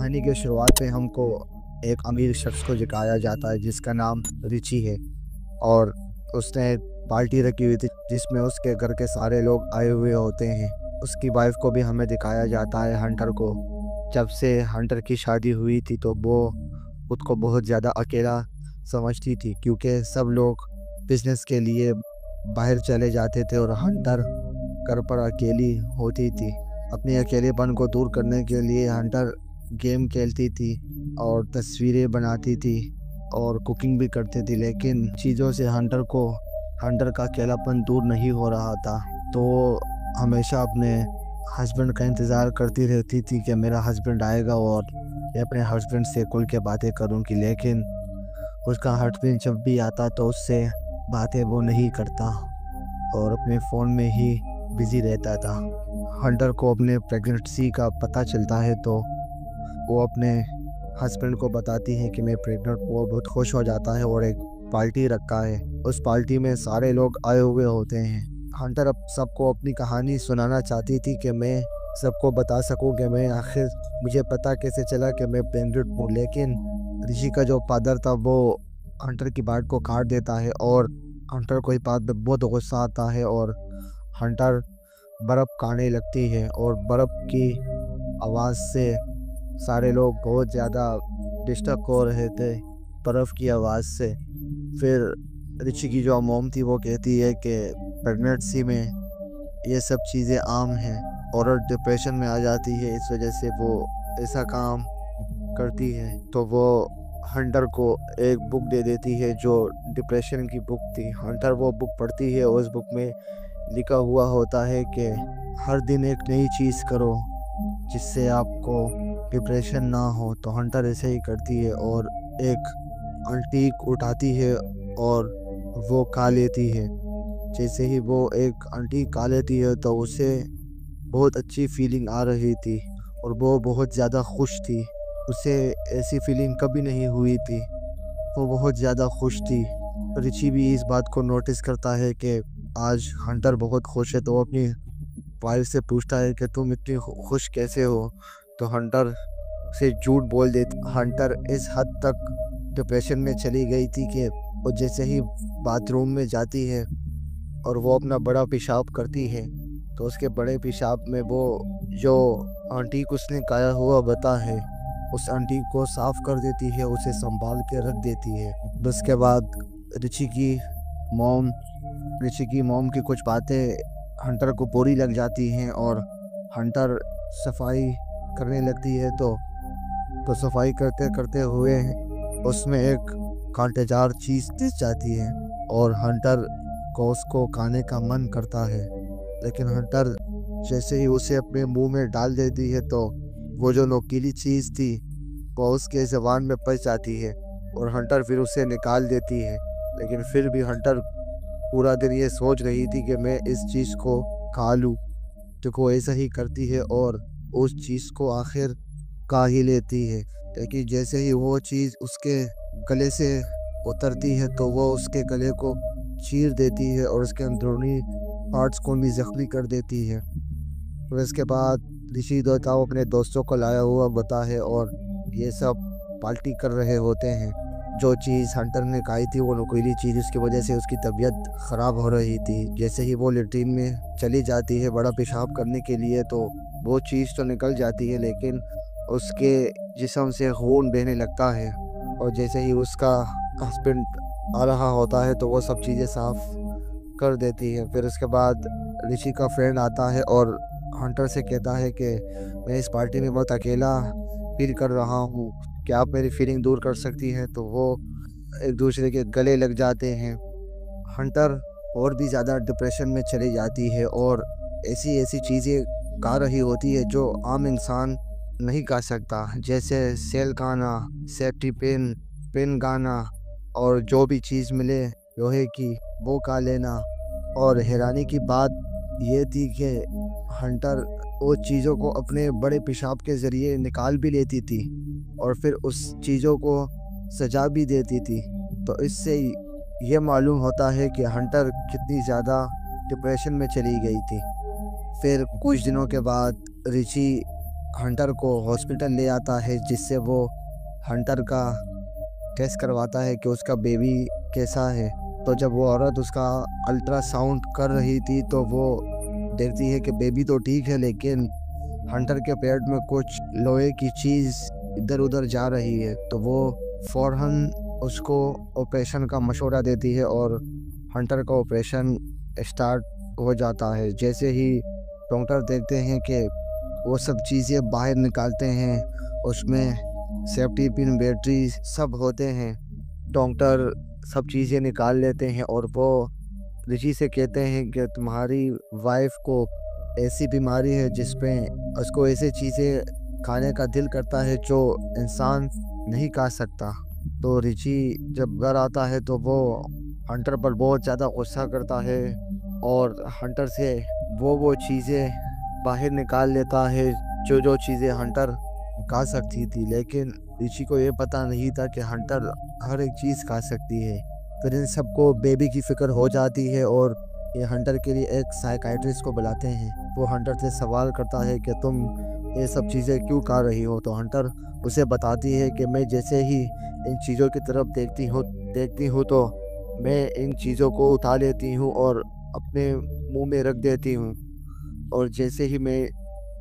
कहानी के शुरुआत में हमको एक अमीर शख्स को दिखाया जाता है जिसका नाम रिची है। और उसने पार्टी रखी हुई थी जिसमें उसके घर के सारे लोग आए हुए होते हैं। उसकी वाइफ को भी हमें दिखाया जाता है, हंटर को। जब से हंटर की शादी हुई थी तो वो खुद को बहुत ज़्यादा अकेला समझती थी, क्योंकि सब लोग बिजनेस के लिए बाहर चले जाते थे और हंटर घर पर अकेली होती थी। अपने अकेलेपन को दूर करने के लिए हंटर गेम खेलती थी और तस्वीरें बनाती थी और कुकिंग भी करती थी, लेकिन चीज़ों से हंटर का अकेलापन दूर नहीं हो रहा था। तो हमेशा अपने हस्बैंड का इंतज़ार करती रहती थी कि मेरा हस्बैंड आएगा और मैं अपने हस्बैंड से खुल के बातें करूँगी, लेकिन उसका हस्बैंड जब भी आता तो उससे बातें वो नहीं करता और अपने फ़ोन में ही बिज़ी रहता था। हंटर को अपने प्रेगनेंसी का पता चलता है तो वो अपने हस्बैंड को बताती है कि मैं प्रेग्नेंट हूँ। वो बहुत खुश हो जाता है और एक पार्टी रखा है। उस पार्टी में सारे लोग आए हुए होते हैं। हंटर अब सबको अपनी कहानी सुनाना चाहती थी कि मैं सबको बता सकूं कि मैं आखिर मुझे पता कैसे चला कि मैं प्रेग्नेंट हूँ, लेकिन ऋषि का जो फादर था वो हंटर की बात को काट देता है और हंटर को इस बात पे बहुत गुस्सा आता है और हंटर बर्फ़ खाने लगती है और बर्फ़ की आवाज़ से सारे लोग बहुत ज़्यादा डिस्टर्ब हो रहे थे बर्फ़ की आवाज़ से। फिर ऋषि की जो मॉम थी वो कहती है कि प्रेगनेंसी में ये सब चीज़ें आम हैं। औरत डिप्रेशन में आ जाती है, इस वजह से वो ऐसा काम करती है। तो वो हंटर को एक बुक दे देती है जो डिप्रेशन की बुक थी। हंटर वो बुक पढ़ती है और उस बुक में लिखा हुआ होता है कि हर दिन एक नई चीज़ करो जिससे आपको डिप्रेशन ना हो। तो हंटर ऐसे ही करती है और एक अंटीक उठाती है और वो खा लेती है। जैसे ही वो एक अंटीक खा लेती है तो उसे बहुत अच्छी फीलिंग आ रही थी और वो बहुत ज़्यादा खुश थी। उसे ऐसी फीलिंग कभी नहीं हुई थी, वो बहुत ज़्यादा खुश थी। ऋषि भी इस बात को नोटिस करता है कि आज हंटर बहुत खुश है, तो वो अपनी वाइफ से पूछता है कि तुम इतनी खुश कैसे हो। तो हंटर से झूठ बोल देती। हंटर इस हद तक डिप्रेशन में चली गई थी कि वो जैसे ही बाथरूम में जाती है और वो अपना बड़ा पेशाब करती है तो उसके बड़े पेशाब में वो जो आंटीक उसने खाया हुआ बता है उस आंटीक को साफ कर देती है, उसे संभाल के रख देती है। उसके बाद ऋषि की मॉम की कुछ बातें हंटर को बुरी लग जाती हैं और हंटर सफाई करने लगती है। तो सफाई करते करते हुए उसमें एक कांटेदार चीज़ दिख जाती है और हंटर को उसको खाने का मन करता है, लेकिन हंटर जैसे ही उसे अपने मुंह में डाल देती है तो वो जो नोकीली चीज़ थी वो उसके ज़बान में फंस जाती है और हंटर फिर उसे निकाल देती है। लेकिन फिर भी हंटर पूरा दिन ये सोच रही थी कि मैं इस चीज़ को खा लूँ, तो वो ऐसा ही करती है और उस चीज़ को आखिर खा ही लेती है। लेकिन जैसे ही वो चीज़ उसके गले से उतरती है तो वो उसके गले को चीर देती है और उसके अंदरूनी पार्ट्स को भी ज़ख्मी कर देती है। और इसके बाद ऋषि देवताओं अपने दोस्तों को लाया हुआ बता है और ये सब पार्टी कर रहे होते हैं। जो चीज़ हंटर ने खाई थी वो नुकीली चीज़, उसकी वजह से उसकी तबीयत ख़राब हो रही थी। जैसे ही वो लेट्रिन में चली जाती है बड़ा पेशाब करने के लिए तो वो चीज़ तो निकल जाती है, लेकिन उसके जिस्म से खून बहने लगता है और जैसे ही उसका हस्बैंड आ रहा होता है तो वो सब चीज़ें साफ़ कर देती है। फिर उसके बाद ऋषि का फ्रेंड आता है और हंटर से कहता है कि मैं इस पार्टी में बहुत अकेला फील कर रहा हूँ, क्या आप मेरी फीलिंग दूर कर सकती हैं। तो वो एक दूसरे के गले लग जाते हैं। हंटर और भी ज़्यादा डिप्रेशन में चली जाती है और ऐसी ऐसी चीज़ें खा रही होती है जो आम इंसान नहीं खा सकता, जैसे सेल खाना, सेफ्टी पेन खाना और जो भी चीज़ मिले लोहे की वो खा लेना। और हैरानी की बात ये थी कि हंटर वो चीज़ों को अपने बड़े पेशाब के ज़रिए निकाल भी लेती थी और फिर उस चीज़ों को सजा भी देती थी। तो इससे ये मालूम होता है कि हंटर कितनी ज़्यादा डिप्रेशन में चली गई थी। फिर कुछ दिनों के बाद ऋषि हंटर को हॉस्पिटल ले आता है, जिससे वो हंटर का टेस्ट करवाता है कि उसका बेबी कैसा है। तो जब वो औरत उसका अल्ट्रासाउंड कर रही थी तो वो देखती है कि बेबी तो ठीक है, लेकिन हंटर के पेट में कुछ लोहे की चीज़ इधर उधर जा रही है। तो वो फौरन उसको ऑपरेशन का मशवरा देती है और हंटर का ऑपरेशन स्टार्ट हो जाता है। जैसे ही डॉक्टर देखते हैं कि वो सब चीज़ें बाहर निकालते हैं, उसमें सेफ्टी पिन, बैटरी सब होते हैं। डॉक्टर सब चीज़ें निकाल लेते हैं और वो ऋषि से कहते हैं कि तुम्हारी वाइफ को ऐसी बीमारी है जिसमें उसको ऐसी चीज़ें खाने का दिल करता है जो इंसान नहीं खा सकता। तो ऋषि जब घर आता है तो वो हंटर पर बहुत ज़्यादा गुस्सा करता है और हंटर से वो चीज़ें बाहर निकाल लेता है जो चीज़ें हंटर खा सकती थी। लेकिन ऋषि को ये पता नहीं था कि हंटर हर एक चीज़ खा सकती है। फिर इन सबको बेबी की फिक्र हो जाती है और ये हंटर के लिए एक साइकाइट्रिस्ट को बुलाते हैं। वो हंटर से सवाल करता है कि तुम ये सब चीज़ें क्यों खा रही हो। तो हंटर उसे बताती है कि मैं जैसे ही इन चीज़ों की तरफ देखती हूँ तो मैं इन चीज़ों को उठा लेती हूँ और अपने मुंह में रख देती हूँ, और जैसे ही मैं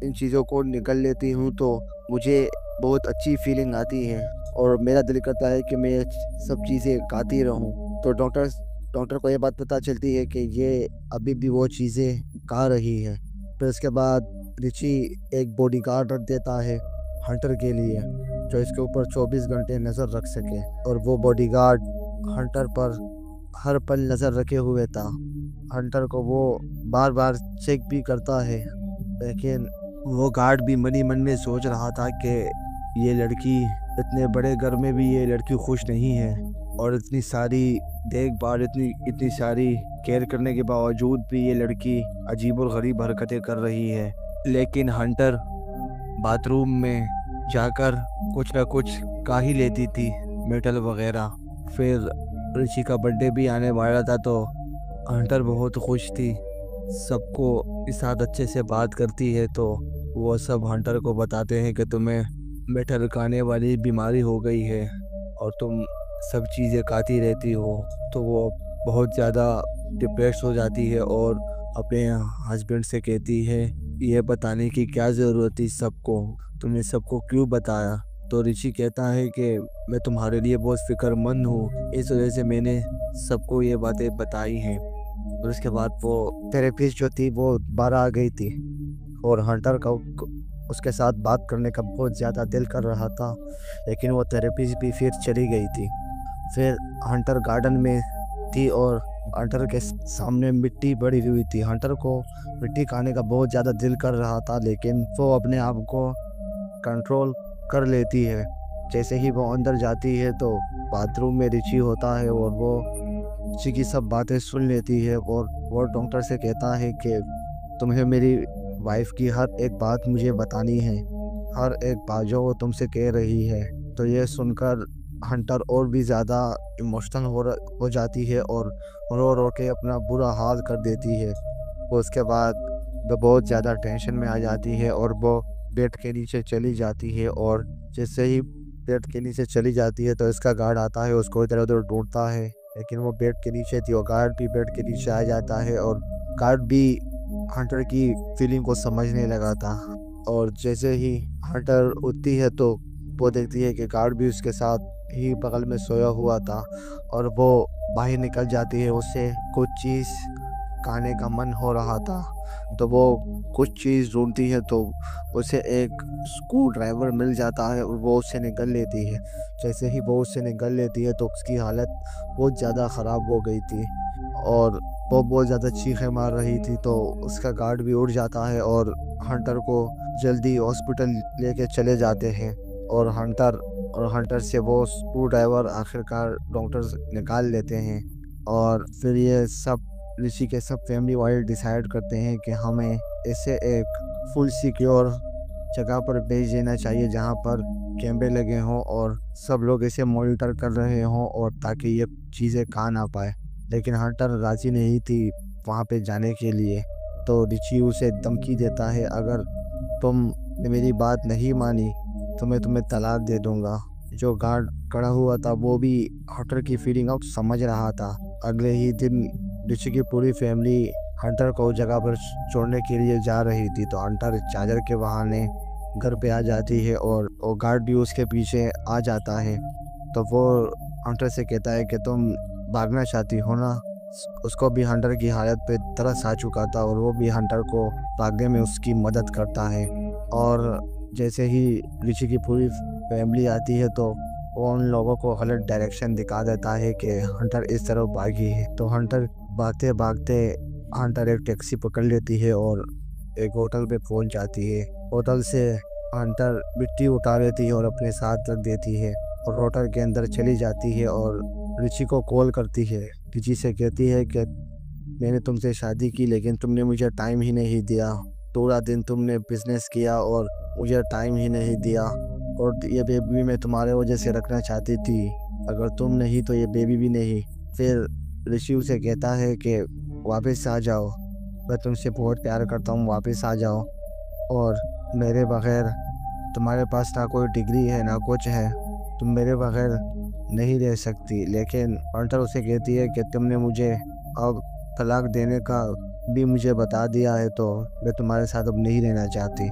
इन चीज़ों को निगल लेती हूँ तो मुझे बहुत अच्छी फीलिंग आती है और मेरा दिल करता है कि मैं ये सब चीज़ें खाती रहूँ। तो डॉक्टर को ये बात पता चलती है कि ये अभी भी वो चीज़ें खा रही है। फिर उसके बाद ऋषि एक बॉडीगार्ड रख देता है हंटर के लिए, जो इसके ऊपर 24 घंटे नज़र रख सके। और वो बॉडीगार्ड हंटर पर हर पल नज़र रखे हुए था। हंटर को वो बार बार चेक भी करता है, लेकिन वो गार्ड भी मन ही मन में सोच रहा था कि ये लड़की इतने बड़े घर में भी ये लड़की खुश नहीं है और इतनी सारी देखभाल, इतनी सारी केयर करने के बावजूद भी ये लड़की अजीब और गरीब हरकतें कर रही है। लेकिन हंटर बाथरूम में जाकर कुछ ना कुछ खा ही लेती थी, मेटल वगैरह। फिर ऋषि का बर्थडे भी आने वाला था तो हंटर बहुत खुश थी, सबको इस साथ अच्छे से बात करती है। तो वो सब हंटर को बताते हैं कि तुम्हें मेटल खाने वाली बीमारी हो गई है और तुम सब चीज़ें खाती रहती हो। तो वो बहुत ज़्यादा डिप्रेस हो जाती है और अपने हस्बैंड से कहती है ये बताने की क्या ज़रूरत थी सबको, तुमने सबको क्यों बताया। तो ऋषि कहता है कि मैं तुम्हारे लिए बहुत फिक्रमंद हूँ, इस वजह से मैंने सबको ये बातें बताई हैं। और उसके बाद वो थेरेपिस्ट जो थी वो बाहर आ गई थी और हंटर का उसके साथ बात करने का बहुत ज़्यादा दिल कर रहा था, लेकिन वो थेरेपिस्ट भी फिर चली गई थी। फिर हंटर गार्डन में थी और हंटर के सामने मिट्टी पड़ी हुई थी। हंटर को मिट्टी खाने का बहुत ज़्यादा दिल कर रहा था, लेकिन वो अपने आप को कंट्रोल कर लेती है। जैसे ही वो अंदर जाती है तो बाथरूम में ऋषि होता है और वो ऋषि की सब बातें सुन लेती है और वो डॉक्टर से कहता है कि तुम्हें मेरी वाइफ की हर एक बात मुझे बतानी है, हर एक बात जो वो तुमसे कह रही है। तो ये सुनकर हंटर और भी ज़्यादा इमोशनल हो जाती है और रो रो के अपना बुरा हाल कर देती है। वो उसके बाद वो बहुत ज़्यादा टेंशन में आ जाती है और वो बेड के नीचे चली जाती है। और जैसे ही बेड के नीचे चली जाती है तो इसका गार्ड आता है, उसको इधर उधर ढूंढता है, लेकिन वो बेड के नीचे थी। और गार्ड भी बेड के नीचे आ जाता है और गार्ड भी हंटर की फीलिंग को समझने लगा था। और जैसे ही हंटर उठती है तो वो देखती है कि गार्ड भी उसके साथ ही बगल में सोया हुआ था और वो बाहर निकल जाती है। उसे कुछ चीज़ खाने का मन हो रहा था तो वो कुछ चीज़ ढूंढती है तो उसे एक स्क्रू ड्राइवर मिल जाता है और वो उससे निकल लेती है। जैसे ही वो उससे निकल लेती है तो उसकी हालत बहुत ज़्यादा ख़राब हो गई थी और वो बहुत ज़्यादा चीखें मार रही थी। तो उसका गार्ड भी उड़ जाता है और हंटर को जल्दी हॉस्पिटल लेके चले जाते हैं। और हंटर से वो स्क्रू ड्राइवर आखिरकार डॉक्टर्स निकाल लेते हैं। और फिर ये सब ऋषि के सब फैमिली वाले डिसाइड करते हैं कि हमें इसे एक फुल सिक्योर जगह पर भेज देना चाहिए जहाँ पर कैमरे लगे हों और सब लोग इसे मॉनिटर कर रहे हों और ताकि ये चीज़ें खा ना पाए। लेकिन हंटर राज़ी नहीं थी वहाँ पे जाने के लिए। तो ऋषि उसे धमकी देता है, अगर तुम ने मेरी बात नहीं मानी तो मैं तुम्हें तलाक दे दूंगा। जो गार्ड खड़ा हुआ था वो भी हंटर की फीलिंग आउट समझ रहा था। अगले ही दिन ऋषि की पूरी फैमिली हंटर को जगह पर छोड़ने के लिए जा रही थी, तो हंटर चार्जर के बहाने घर पे आ जाती है और वो गार्ड भी उसके पीछे आ जाता है। तो वो हंटर से कहता है कि तुम भागना चाहती हो ना। उसको भी हंटर की हालत पे तरस आ चुका था और वो भी हंटर को भागने में उसकी मदद करता है। और जैसे ही ऋषि की पूरी फैमिली आती है तो वो उन लोगों को गलत डायरेक्शन दिखा देता है कि हंटर इस तरफ भागी है। तो हंटर भागते भागते हंटर एक टैक्सी पकड़ लेती है और एक होटल पे पहुंच जाती है। होटल से हंटर मिट्टी उठा लेती है और अपने साथ रख देती है और होटल के अंदर चली जाती है और ऋषि को कॉल करती है। ऋषि से कहती है कि मैंने तुमसे शादी की लेकिन तुमने मुझे टाइम ही नहीं दिया। पूरा दिन तुमने बिजनेस किया और मुझे टाइम ही नहीं दिया, और ये बेबी मैं तुम्हारे वजह से रखना चाहती थी। अगर तुम नहीं तो ये बेबी भी नहीं। फिर ऋषि उसे कहता है कि वापस आ जाओ, मैं तुमसे बहुत प्यार करता हूँ, वापस आ जाओ। और मेरे बगैर तुम्हारे पास ना कोई डिग्री है ना कुछ है, तुम मेरे बगैर नहीं रह सकती। लेकिन हंटर उसे कहती है कि तुमने मुझे अब तलाक देने का भी मुझे बता दिया है तो मैं तुम्हारे साथ अब नहीं रहना चाहती।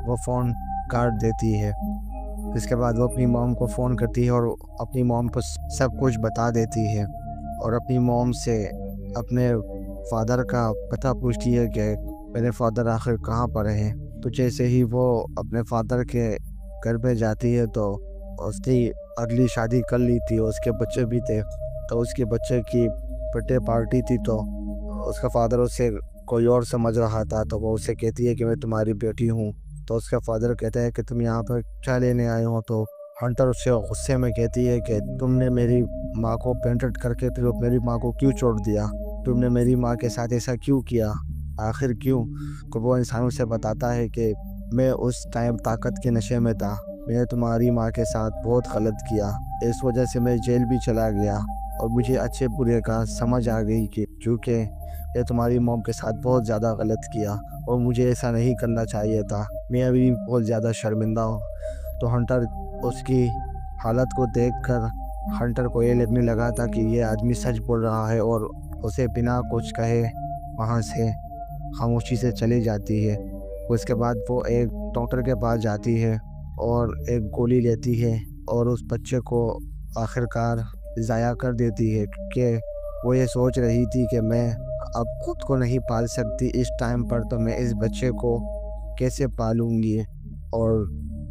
वो फ़ोन काट देती है। इसके बाद वो अपनी मॉम को फ़ोन करती है और अपनी मॉम को सब कुछ बता देती है और अपनी मॉम से अपने फादर का पता पूछती है कि मेरे फादर आखिर कहाँ पर हैं। तो जैसे ही वो अपने फादर के घर पे जाती है तो उसने अगली शादी कर ली थी, उसके बच्चे भी थे। तो उसके बच्चे की बर्थडे पार्टी थी तो उसका फादर उसे कोई और समझ रहा था, तो वो उसे कहती है कि मैं तुम्हारी बेटी हूँ। तो उसका फादर कहता है कि तुम यहाँ पर क्या लेने आए हो। तो हंटर उससे गुस्से में कहती है कि तुमने मेरी माँ को पेंटेड करके फिर मेरी माँ को क्यों छोड़ दिया, तुमने मेरी माँ के साथ ऐसा क्यों किया, आखिर क्यों। तो वो इंसानों से बताता है कि मैं उस टाइम ताकत के नशे में था, मैंने तुम्हारी माँ के साथ बहुत गलत किया, इस वजह से मैं जेल भी चला गया और मुझे अच्छे बुरे का समझ आ गई कि चूँकि ये तुम्हारी मॉम के साथ बहुत ज़्यादा गलत किया और मुझे ऐसा नहीं करना चाहिए था, मैं अभी बहुत ज़्यादा शर्मिंदा हूँ। तो हंटर उसकी हालत को देखकर हंटर को ये लगने लगा था कि ये आदमी सच बोल रहा है और उसे बिना कुछ कहे वहाँ से खामोशी से चली जाती है। उसके बाद वो एक डॉक्टर के पास जाती है और एक गोली लेती है और उस बच्चे को आखिरकार ज़ाया कर देती है कि वो ये सोच रही थी कि मैं अब खुद को नहीं पाल सकती इस टाइम पर, तो मैं इस बच्चे को कैसे पालूंगी। और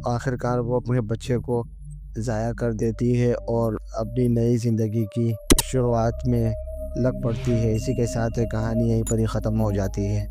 आखिरकार वो अपने बच्चे को ज़ाया कर देती है और अपनी नई ज़िंदगी की शुरुआत में लग पड़ती है। इसी के साथ कहानी यहीं पर ही ख़त्म हो जाती है।